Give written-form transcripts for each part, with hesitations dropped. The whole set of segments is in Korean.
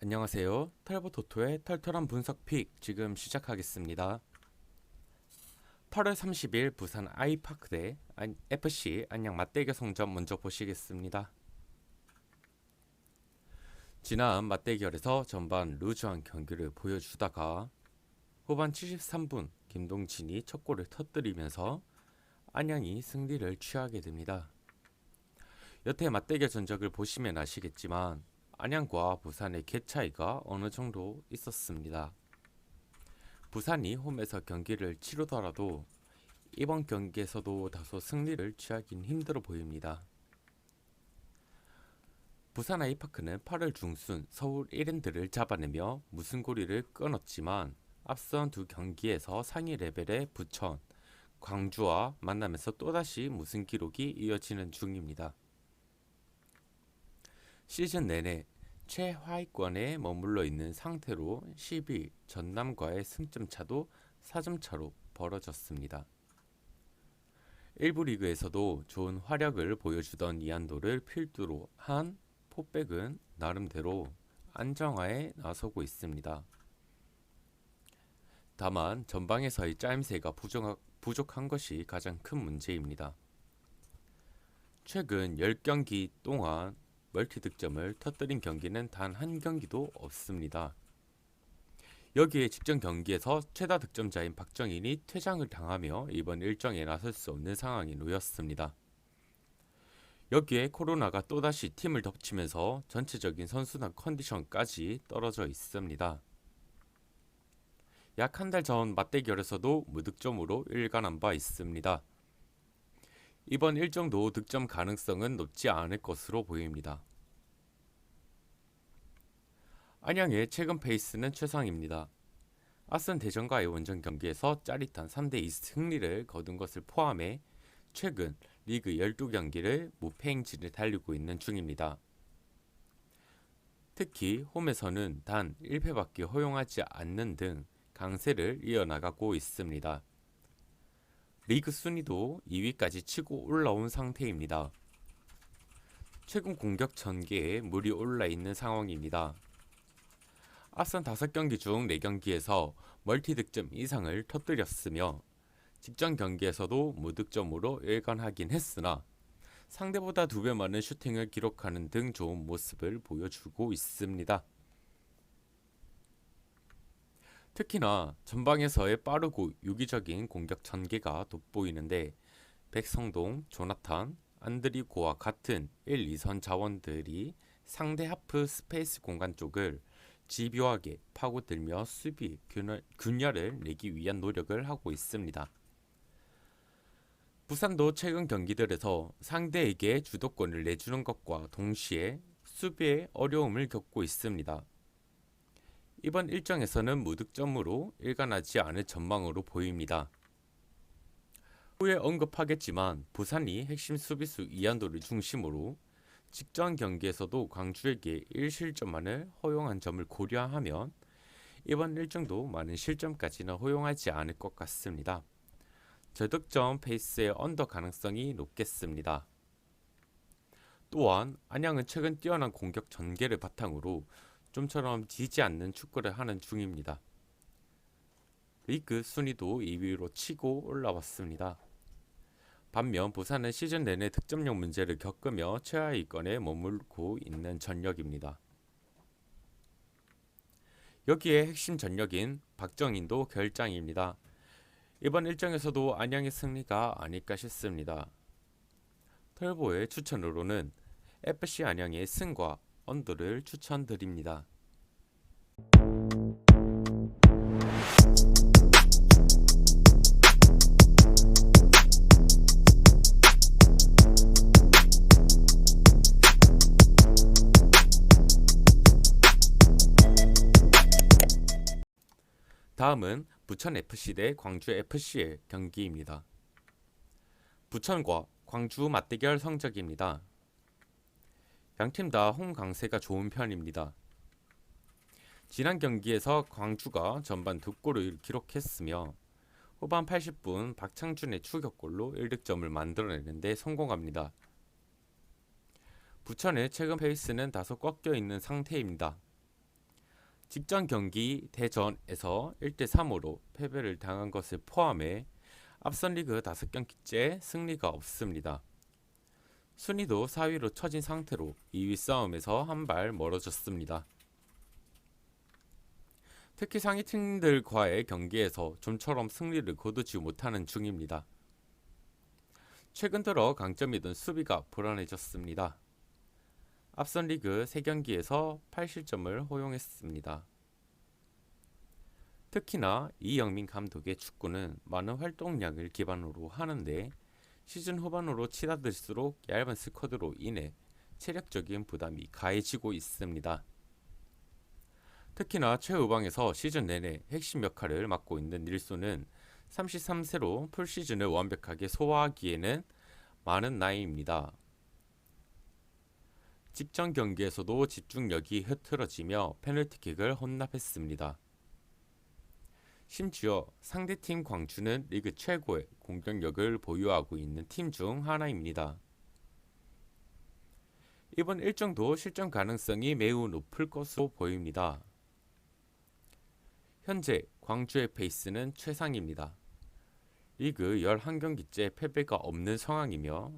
안녕하세요. 털보토토의 털털한 분석픽 지금 시작하겠습니다. 8월 30일 부산 아이파크 대 FC 안양 맞대결 성적 먼저 보시겠습니다. 지난 맞대결에서 전반 루즈한 경기를 보여주다가 후반 73분 김동진이 첫 골을 터뜨리면서 안양이 승리를 취하게 됩니다. 여태 맞대결 전적을 보시면 아시겠지만 안양과 부산의 개 차이가 어느 정도 있었습니다. 부산이 홈에서 경기를 치르더라도 이번 경기에서도 다소 승리를 취하긴 힘들어 보입니다. 부산 아이파크는 8월 중순 서울 1엔드를 잡아내며 무승고리를 끊었지만 앞선 두 경기에서 상위 레벨의 부천, 광주와 만나면서 또다시 무승 기록이 이어지는 중입니다. 시즌 내내 최하위권에 머물러 있는 상태로 10위 전남과의 승점 차도 4점 차로 벌어졌습니다. 일부 리그에서도 좋은 활약을 보여주던 이한도를 필두로 한 포백은 나름대로 안정화에 나서고 있습니다. 다만 전방에서의 짜임새가 부족한 것이 가장 큰 문제입니다. 최근 10경기 동안 멀티 득점을 터뜨린 경기는 단 한 경기도 없습니다. 여기에 직전 경기에서 최다 득점자인 박정인이 퇴장을 당하며 이번 일정에 나설 수 없는 상황에 놓였습니다. 여기에 코로나가 또다시 팀을 덮치면서 전체적인 선수단 컨디션까지 떨어져 있습니다. 약 한 달 전 맞대결에서도 무득점으로 일관한 바 있습니다. 이번 일정도 득점 가능성은 높지 않을 것으로 보입니다. 안양의 최근 페이스는 최상입니다. 앞선 대전과의 원정 경기에서 짜릿한 3대2 승리를 거둔 것을 포함해 최근 리그 12경기를 무패 행진을 달리고 있는 중입니다. 특히 홈에서는 단 1패밖에 허용하지 않는 등 강세를 이어나가고 있습니다. 리그 순위도 2위까지 치고 올라온 상태입니다. 최근 공격 전개에 물이 올라 있는 상황입니다. 앞선 5경기 중 4경기에서 멀티 득점 이상을 터뜨렸으며 직전 경기에서도 무득점으로 일관하긴 했으나 상대보다 2배 많은 슈팅을 기록하는 등 좋은 모습을 보여주고 있습니다. 특히나 전방에서의 빠르고 유기적인 공격 전개가 돋보이는데 백성동, 조나탄, 안드리고와 같은 1, 2선 자원들이 상대 하프 스페이스 공간 쪽을 집요하게 파고들며 수비 균열을 내기 위한 노력을 하고 있습니다. 부산도 최근 경기들에서 상대에게 주도권을 내주는 것과 동시에 수비에 어려움을 겪고 있습니다. 이번 일정에서는 무득점으로 일관하지 않을 전망으로 보입니다. 후에 언급하겠지만 부산이 핵심 수비수 이한도를 중심으로 직전 경기에서도 광주에게 1실점만을 허용한 점을 고려하면 이번 일정도 많은 실점까지는 허용하지 않을 것 같습니다. 저득점 페이스의 언더 가능성이 높겠습니다. 또한 안양은 최근 뛰어난 공격 전개를 바탕으로 좀처럼 지지 않는 축구를 하는 중입니다. 리그 순위도 2위로 치고 올라왔습니다. 반면 부산은 시즌 내내 득점력 문제를 겪으며 최하위권에 머물고 있는 전력입니다. 여기에 핵심 전력인 박정인도 결장입니다. 이번 일정에서도 안양의 승리가 아닐까 싶습니다. 털보의 추천으로는 FC 안양의 승과 언더를 추천드립니다. 다음은 부천FC 대 광주FC의 경기입니다. 부천과 광주 맞대결 성적입니다. 양팀 다 홈 강세가 좋은 편입니다. 지난 경기에서 광주가 전반 2골을 기록했으며 후반 80분 박창준의 추격골로 1득점을 만들어내는데 성공합니다. 부천의 최근 페이스는 다소 꺾여 있는 상태입니다. 직전 경기 대전에서 1대3으로 패배를 당한 것을 포함해 앞선 리그 5경기째 승리가 없습니다. 순위도 4위로 처진 상태로 2위 싸움에서 한 발 멀어졌습니다. 특히 상위 팀들과의 경기에서 좀처럼 승리를 거두지 못하는 중입니다. 최근 들어 강점이던 수비가 불안해졌습니다. 앞선 리그 3경기에서 8실점을 허용했습니다. 특히나 이영민 감독의 축구는 많은 활동량을 기반으로 하는데 시즌 후반으로 치닫을수록 얇은 스쿼드로 인해 체력적인 부담이 가해지고 있습니다. 특히나 최후방에서 시즌 내내 핵심 역할을 맡고 있는 닐소는 33세로 풀시즌을 완벽하게 소화하기에는 많은 나이입니다. 직전 경기에서도 집중력이 흐트러지며 페널티킥을 헌납했습니다. 심지어 상대팀 광주는 리그 최고의 공격력을 보유하고 있는 팀 중 하나입니다. 이번 일정도 실점 가능성이 매우 높을 것으로 보입니다. 현재 광주의 페이스는 최상입니다. 리그 11경기째 패배가 없는 상황이며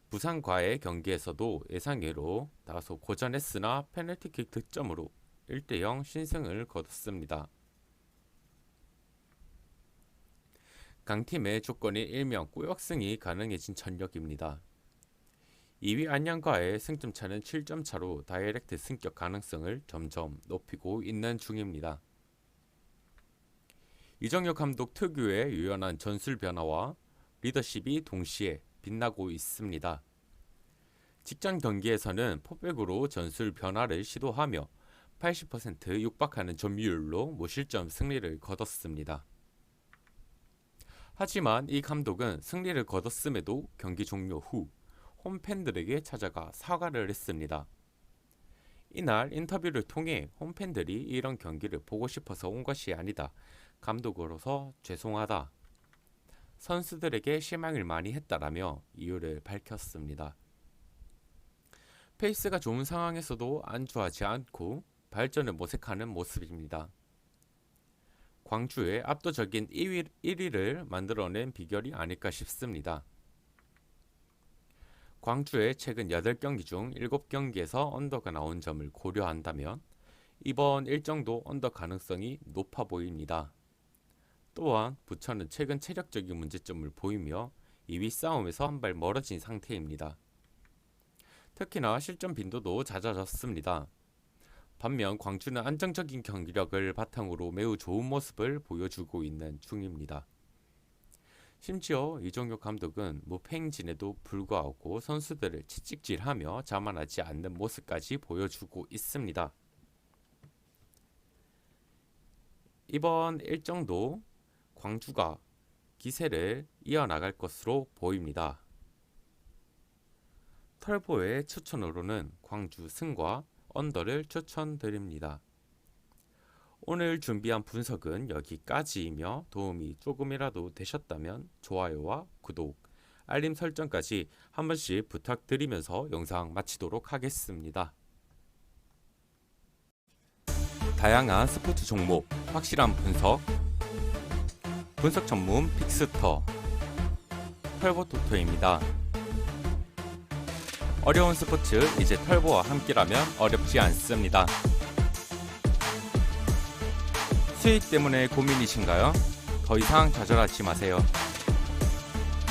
부산과의 경기에서도 예상외로 다소 고전했으나 페널티킥 득점으로 1대0 신승을 거뒀습니다. 강팀의 조건이 일명 꾸역승이 가능해진 전력입니다. 2위 안양과의 승점 차는 7점 차로 다이렉트 승격 가능성을 점점 높이고 있는 중입니다. 이정효 감독 특유의 유연한 전술 변화와 리더십이 동시에 빛나고 있습니다. 직전 경기에서는 포백으로 전술 변화를 시도하며 80% 육박하는 점유율로 무실점 승리를 거뒀습니다. 하지만 이 감독은 승리를 거뒀음에도 경기 종료 후 홈팬들에게 찾아가 사과를 했습니다. 이날 인터뷰를 통해 홈팬들이 이런 경기를 보고 싶어서 온 것이 아니다. 감독으로서 죄송하다. 선수들에게 실망을 많이 했다라며 이유를 밝혔습니다. 페이스가 좋은 상황에서도 안주하지 않고 발전을 모색하는 모습입니다. 광주의 압도적인 1위를 만들어낸 비결이 아닐까 싶습니다. 광주의 최근 8경기 중 7경기에서 언더가 나온 점을 고려한다면 이번 일정도 언더 가능성이 높아 보입니다. 또한 부천은 최근 체력적인 문제점을 보이며 2위 싸움에서 한 발 멀어진 상태입니다. 특히나 실점 빈도도 잦아졌습니다. 반면 광주는 안정적인 경기력을 바탕으로 매우 좋은 모습을 보여주고 있는 중입니다. 심지어 이정효 감독은 무패행진에도 불구하고 선수들을 채찍질하며 자만하지 않는 모습까지 보여주고 있습니다. 이번 일정도 광주가 기세를 이어나갈 것으로 보입니다. 털보의 추천으로는 광주 승과 언더를 추천드립니다. 오늘 준비한 분석은 여기까지이며 도움이 조금이라도 되셨다면 좋아요와 구독, 알림 설정까지 한 번씩 부탁드리면서 영상 마치도록 하겠습니다. 다양한 스포츠 종목 확실한 분석 전문 픽스터 털보토토입니다. 어려운 스포츠 이제 털보와 함께라면 어렵지 않습니다. 수익 때문에 고민이신가요? 더 이상 좌절하지 마세요.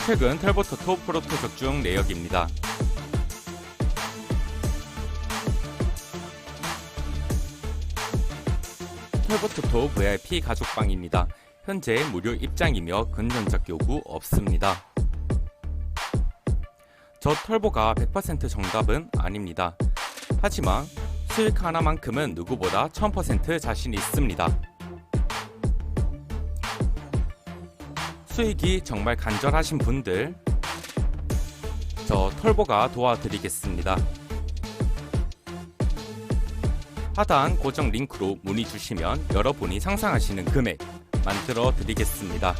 최근 털보토토 프로토적 중 내역입니다. 털보토토 VIP 가족방입니다. 현재 무료 입장이며 근전적 요구 없습니다. 저 털보가 100% 정답은 아닙니다. 하지만 수익 하나만큼은 누구보다 1000% 자신 있습니다. 수익이 정말 간절하신 분들, 저 털보가 도와드리겠습니다. 하단 고정 링크로 문의 주시면 여러분이 상상하시는 금액 만들어 드리겠습니다.